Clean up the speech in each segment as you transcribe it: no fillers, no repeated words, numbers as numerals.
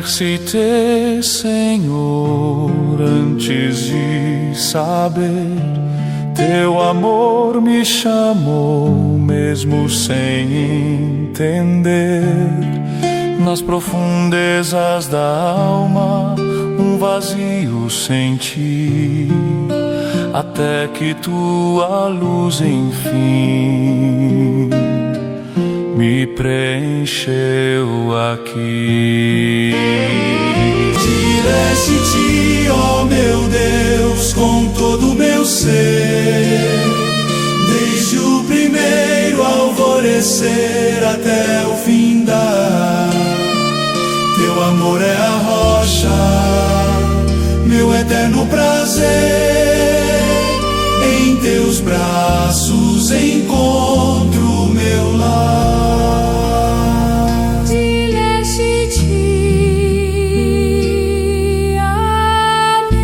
exercitei, Senhor, antes de saber. Teu amor me chamou, mesmo sem entender. Nas profundezas da alma, um vazio senti, até que tua luz, enfim, me preencheu aqui. Direste-te, ó meu Deus, com todo o meu ser, desde o primeiro alvorecer até o findar. Teu amor é a rocha, meu eterno prazer. Em teus braços encontro meu lar. Direste-te, amém.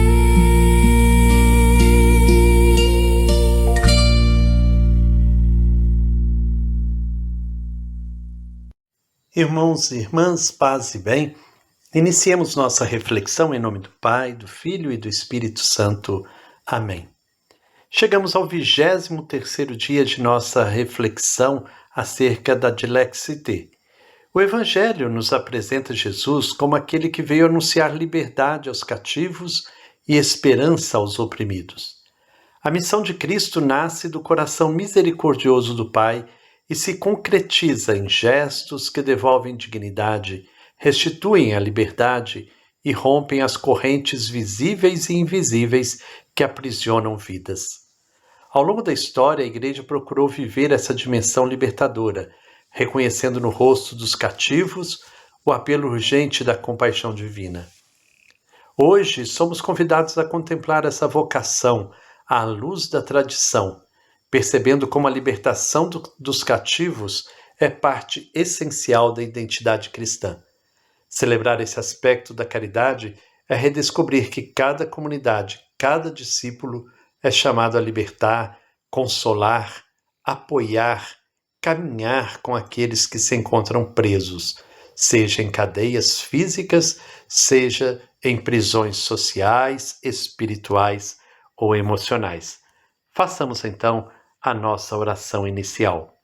Irmãos e irmãs, paz e bem. Iniciemos nossa reflexão em nome do Pai, do Filho e do Espírito Santo. Amém. Chegamos ao 23º dia de nossa reflexão acerca da Dilexite. O Evangelho nos apresenta Jesus como aquele que veio anunciar liberdade aos cativos e esperança aos oprimidos. A missão de Cristo nasce do coração misericordioso do Pai e se concretiza em gestos que devolvem dignidade, restituem a liberdade e rompem as correntes visíveis e invisíveis que aprisionam vidas. Ao longo da história, a Igreja procurou viver essa dimensão libertadora, reconhecendo no rosto dos cativos o apelo urgente da compaixão divina. Hoje, somos convidados a contemplar essa vocação à luz da tradição, percebendo como a libertação dos cativos é parte essencial da identidade cristã. Celebrar esse aspecto da caridade é redescobrir que cada comunidade, cada discípulo é chamado a libertar, consolar, apoiar, caminhar com aqueles que se encontram presos, seja em cadeias físicas, seja em prisões sociais, espirituais ou emocionais. Façamos então a nossa oração inicial.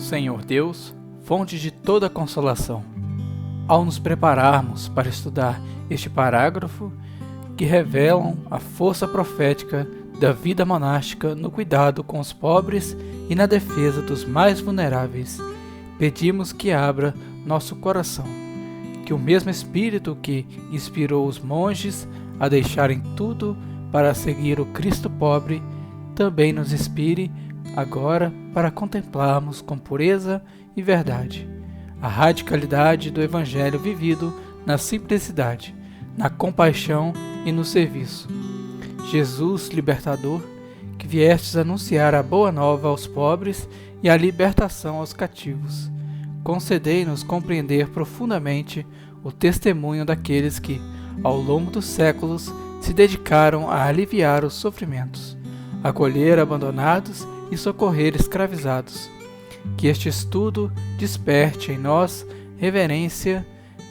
Senhor Deus, fonte de toda consolação, ao nos prepararmos para estudar este parágrafo que revelam a força profética da vida monástica no cuidado com os pobres e na defesa dos mais vulneráveis, pedimos que abra nosso coração, que o mesmo Espírito que inspirou os monges a deixarem tudo para seguir o Cristo pobre, também nos inspire agora para contemplarmos com pureza e verdade a radicalidade do Evangelho vivido na simplicidade, na compaixão e no serviço. Jesus, libertador, que viestes anunciar a boa nova aos pobres e a libertação aos cativos, concedei-nos compreender profundamente o testemunho daqueles que, ao longo dos séculos, se dedicaram a aliviar os sofrimentos, acolher abandonados e socorrer escravizados. Que este estudo desperte em nós reverência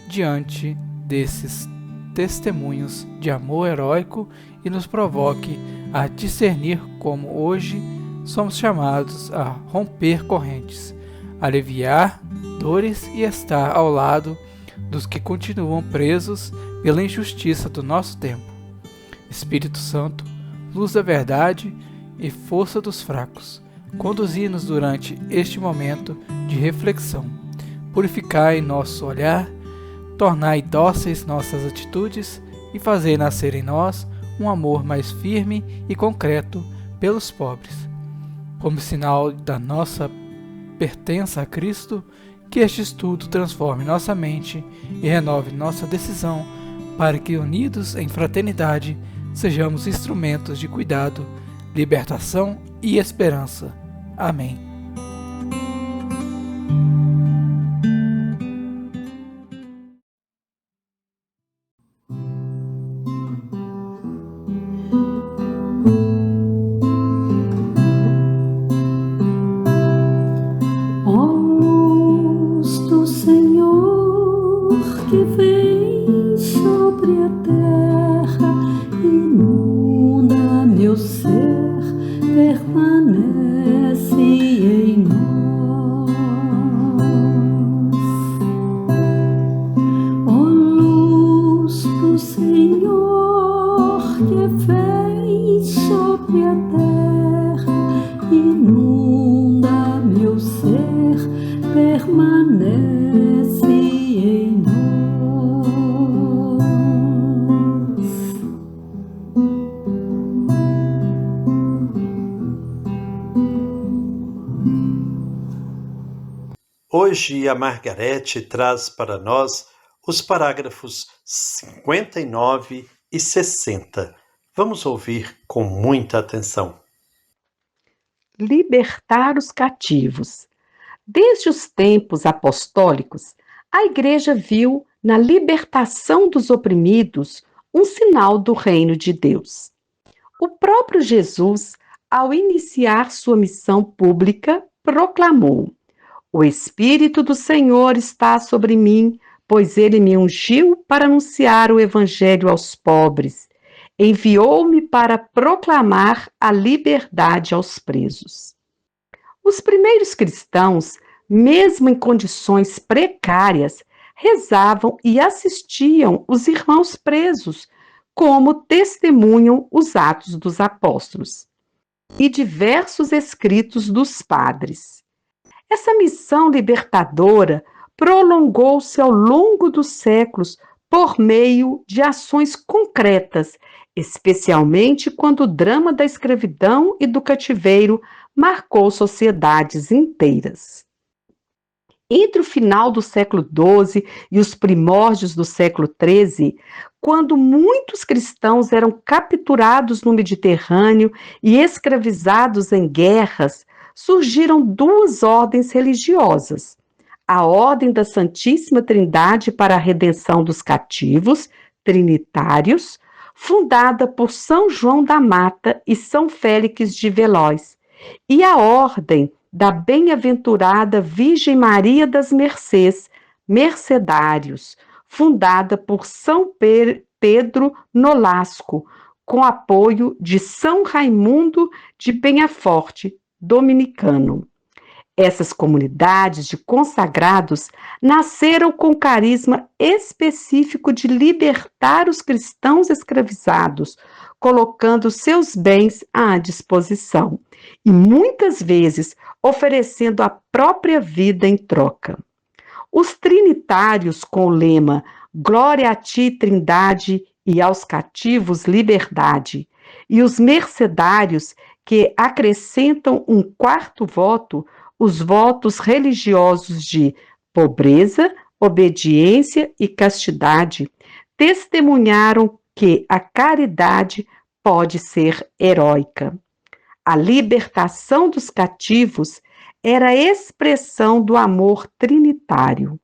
diante desses testemunhos de amor heróico e nos provoque a discernir como hoje somos chamados a romper correntes, aliviar dores e estar ao lado dos que continuam presos pela injustiça do nosso tempo. Espírito Santo, luz da verdade e força dos fracos, conduzi-nos durante este momento de reflexão. Purificai nosso olhar, tornai dóceis nossas atitudes e fazei nascer em nós um amor mais firme e concreto pelos pobres. Como sinal da nossa pertença a Cristo, que este estudo transforme nossa mente e renove nossa decisão para que, unidos em fraternidade, sejamos instrumentos de cuidado, libertação e esperança. Amém. a terra, inunda meu ser, permanece em nós. Ó luz do Senhor que vem sobre a terra, inunda meu ser, permanece em nós. Hoje a Margarete traz para nós os parágrafos 59 e 60. Vamos ouvir com muita atenção. Libertar os cativos. Desde os tempos apostólicos, a Igreja viu na libertação dos oprimidos um sinal do reino de Deus. O próprio Jesus, ao iniciar sua missão pública, proclamou: "O Espírito do Senhor está sobre mim, pois ele me ungiu para anunciar o Evangelho aos pobres. Enviou-me para proclamar a liberdade aos presos." Os primeiros cristãos, mesmo em condições precárias, rezavam e assistiam os irmãos presos, como testemunham os Atos dos Apóstolos e diversos escritos dos padres. Essa missão libertadora prolongou-se ao longo dos séculos por meio de ações concretas, especialmente quando o drama da escravidão e do cativeiro marcou sociedades inteiras. Entre o final do século XII e os primórdios do século XIII, quando muitos cristãos eram capturados no Mediterrâneo e escravizados em guerras, surgiram duas ordens religiosas: a Ordem da Santíssima Trindade para a Redenção dos Cativos, trinitários, fundada por São João da Mata e São Félix de Veloz, e a Ordem da Bem-aventurada Virgem Maria das Mercês, mercedários, fundada por São Pedro Nolasco, com apoio de São Raimundo de Penhaforte, dominicano. Essas comunidades de consagrados nasceram com carisma específico de libertar os cristãos escravizados, colocando seus bens à disposição e muitas vezes oferecendo a própria vida em troca. Os trinitários, com o lema "Glória a ti, Trindade, e aos cativos liberdade", e os mercedários, que acrescentam um quarto voto, os votos religiosos de pobreza, obediência e castidade, testemunharam que a caridade pode ser heróica. A libertação dos cativos era a expressão do amor trinitário,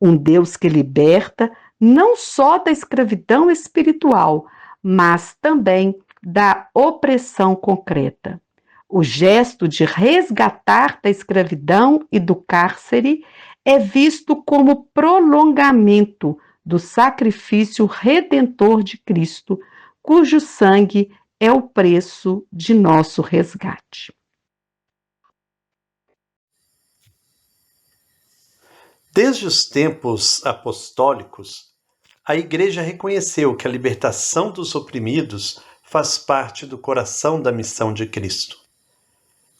um Deus que liberta não só da escravidão espiritual, mas também da opressão concreta. O gesto de resgatar da escravidão e do cárcere é visto como prolongamento do sacrifício redentor de Cristo, cujo sangue é o preço de nosso resgate. Desde os tempos apostólicos, a Igreja reconheceu que a libertação dos oprimidos faz parte do coração da missão de Cristo.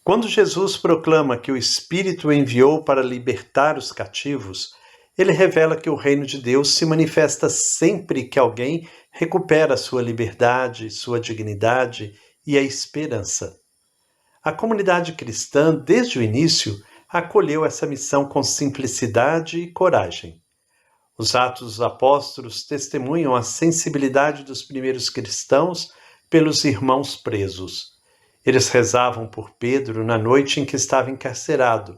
Quando Jesus proclama que o Espírito o enviou para libertar os cativos, ele revela que o reino de Deus se manifesta sempre que alguém recupera sua liberdade, sua dignidade e a esperança. A comunidade cristã, desde o início, acolheu essa missão com simplicidade e coragem. Os Atos dos Apóstolos testemunham a sensibilidade dos primeiros cristãos pelos irmãos presos. Eles rezavam por Pedro na noite em que estava encarcerado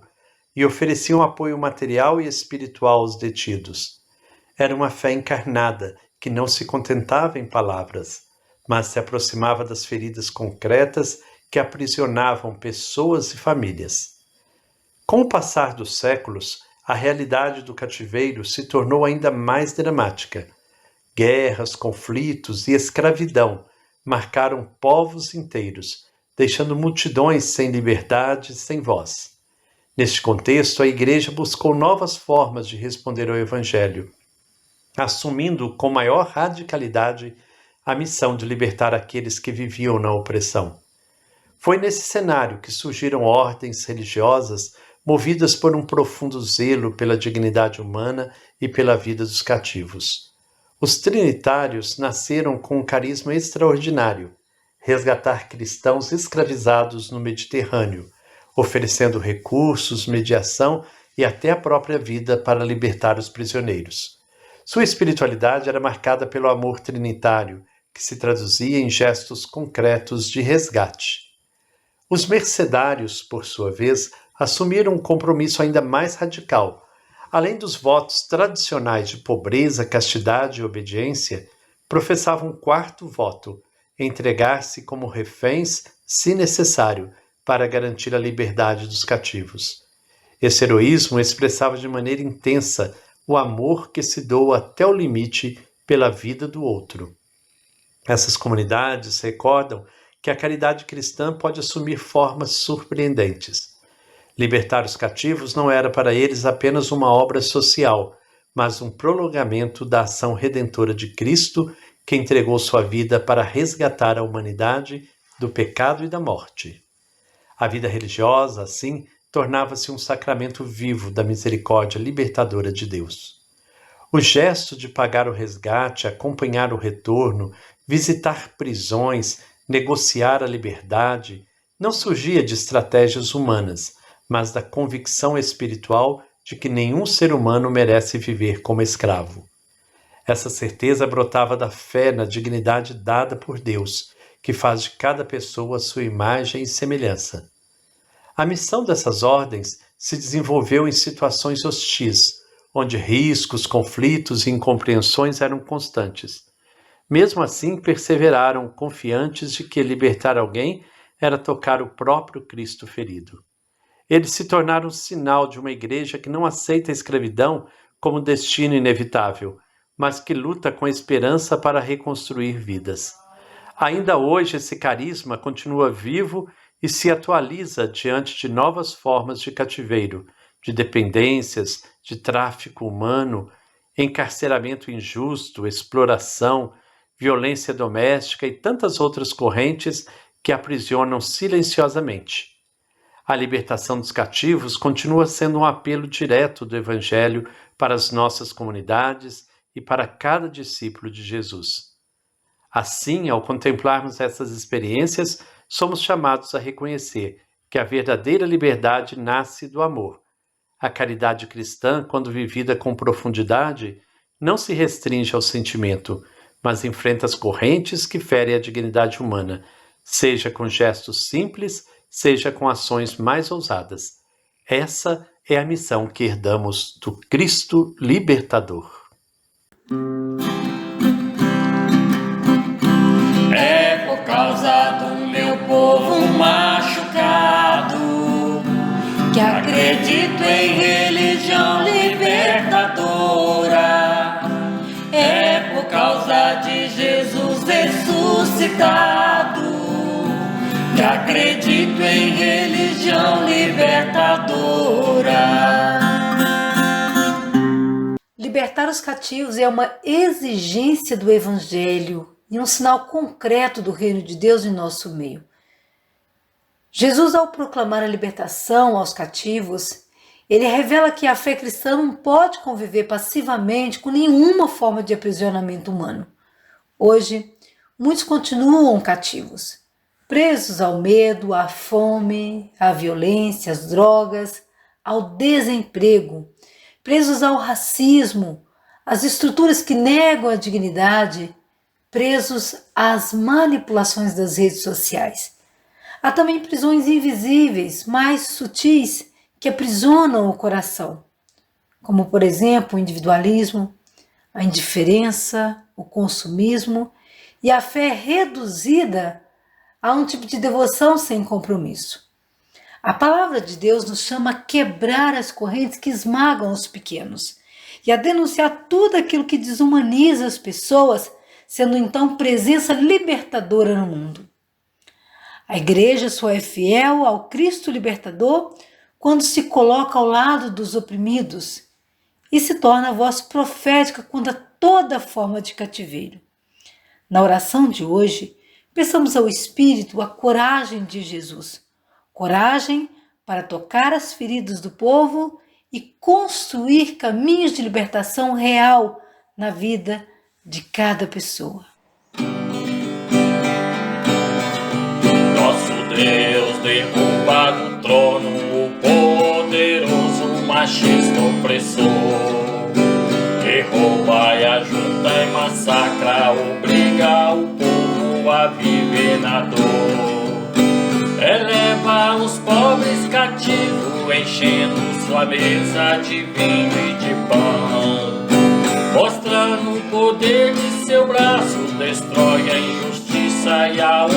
e ofereciam apoio material e espiritual aos detidos. Era uma fé encarnada que não se contentava em palavras, mas se aproximava das feridas concretas que aprisionavam pessoas e famílias. Com o passar dos séculos, a realidade do cativeiro se tornou ainda mais dramática. Guerras, conflitos e escravidão marcaram povos inteiros, deixando multidões sem liberdade e sem voz. Neste contexto, a Igreja buscou novas formas de responder ao Evangelho, assumindo com maior radicalidade a missão de libertar aqueles que viviam na opressão. Foi nesse cenário que surgiram ordens religiosas movidas por um profundo zelo pela dignidade humana e pela vida dos cativos. Os trinitários nasceram com um carisma extraordinário: resgatar cristãos escravizados no Mediterrâneo, oferecendo recursos, mediação e até a própria vida para libertar os prisioneiros. Sua espiritualidade era marcada pelo amor trinitário, que se traduzia em gestos concretos de resgate. Os mercedários, por sua vez, assumiram um compromisso ainda mais radical. Além dos votos tradicionais de pobreza, castidade e obediência, professavam um quarto voto: entregar-se como reféns, se necessário, para garantir a liberdade dos cativos. Esse heroísmo expressava de maneira intensa o amor que se doa até o limite pela vida do outro. Essas comunidades recordam que a caridade cristã pode assumir formas surpreendentes. Libertar os cativos não era para eles apenas uma obra social, mas um prolongamento da ação redentora de Cristo, que entregou sua vida para resgatar a humanidade do pecado e da morte. A vida religiosa, assim, tornava-se um sacramento vivo da misericórdia libertadora de Deus. O gesto de pagar o resgate, acompanhar o retorno, visitar prisões, negociar a liberdade, não surgia de estratégias humanas, mas da convicção espiritual de que nenhum ser humano merece viver como escravo. Essa certeza brotava da fé na dignidade dada por Deus, que faz de cada pessoa sua imagem e semelhança. A missão dessas ordens se desenvolveu em situações hostis, onde riscos, conflitos e incompreensões eram constantes. Mesmo assim, perseveraram, confiantes de que libertar alguém era tocar o próprio Cristo ferido. Eles se tornaram sinal de uma igreja que não aceita a escravidão como destino inevitável, mas que luta com esperança para reconstruir vidas. Ainda hoje, esse carisma continua vivo e se atualiza diante de novas formas de cativeiro, de dependências, de tráfico humano, encarceramento injusto, exploração, violência doméstica e tantas outras correntes que aprisionam silenciosamente. A libertação dos cativos continua sendo um apelo direto do Evangelho para as nossas comunidades e para cada discípulo de Jesus. Assim, ao contemplarmos essas experiências, somos chamados a reconhecer que a verdadeira liberdade nasce do amor. A caridade cristã, quando vivida com profundidade, não se restringe ao sentimento, mas enfrenta as correntes que ferem a dignidade humana, seja com gestos simples, seja com ações mais ousadas. Essa é a missão que herdamos do Cristo libertador. É por causa do meu povo machucado que acredito em religião libertadora. É por causa de Jesus ressuscitado que acredito em religião libertadora. Libertar os cativos é uma exigência do Evangelho e um sinal concreto do reino de Deus em nosso meio. Jesus, ao proclamar a libertação aos cativos, ele revela que a fé cristã não pode conviver passivamente com nenhuma forma de aprisionamento humano. Hoje, muitos continuam cativos, presos ao medo, à fome, à violência, às drogas, ao desemprego, presos ao racismo, às estruturas que negam a dignidade, presos às manipulações das redes sociais. Há também prisões invisíveis, mais sutis, que aprisionam o coração, como, por exemplo, o individualismo, a indiferença, o consumismo e a fé reduzida a um tipo de devoção sem compromisso. A palavra de Deus nos chama a quebrar as correntes que esmagam os pequenos e a denunciar tudo aquilo que desumaniza as pessoas, sendo então presença libertadora no mundo. A igreja só é fiel ao Cristo libertador quando se coloca ao lado dos oprimidos e se torna a voz profética contra toda forma de cativeiro. Na oração de hoje, peçamos ao Espírito a coragem de Jesus, coragem para tocar as feridas do povo e construir caminhos de libertação real na vida de cada pessoa. Nosso Deus derruba do trono o poderoso machista opressor, que rouba e ajunta e massacra, obriga o povo a viver na dor. Eleva os pobres cativos, enchendo sua mesa de vinho e de pão, mostrando o poder de seu braço, destrói a injustiça e a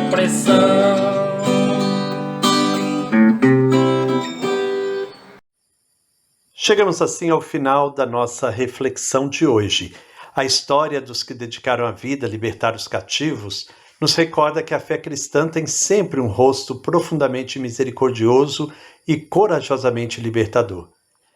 opressão. Chegamos assim ao final da nossa reflexão de hoje. A história dos que dedicaram a vida a libertar os cativos nos recorda que a fé cristã tem sempre um rosto profundamente misericordioso e corajosamente libertador.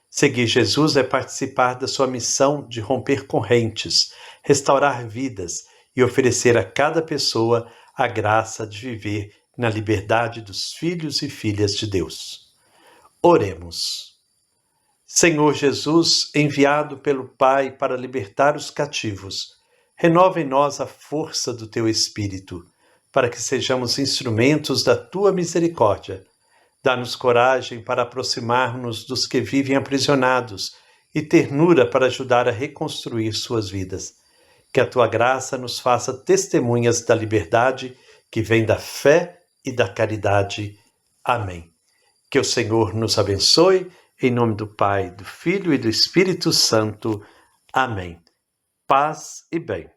Seguir Jesus é participar da sua missão de romper correntes, restaurar vidas e oferecer a cada pessoa a graça de viver na liberdade dos filhos e filhas de Deus. Oremos. Senhor Jesus, enviado pelo Pai para libertar os cativos, renova em nós a força do Teu Espírito, para que sejamos instrumentos da Tua misericórdia. Dá-nos coragem para aproximar-nos dos que vivem aprisionados e ternura para ajudar a reconstruir suas vidas. Que a Tua graça nos faça testemunhas da liberdade que vem da fé e da caridade. Amém. Que o Senhor nos abençoe. Em nome do Pai, do Filho e do Espírito Santo. Amém. Paz e bem.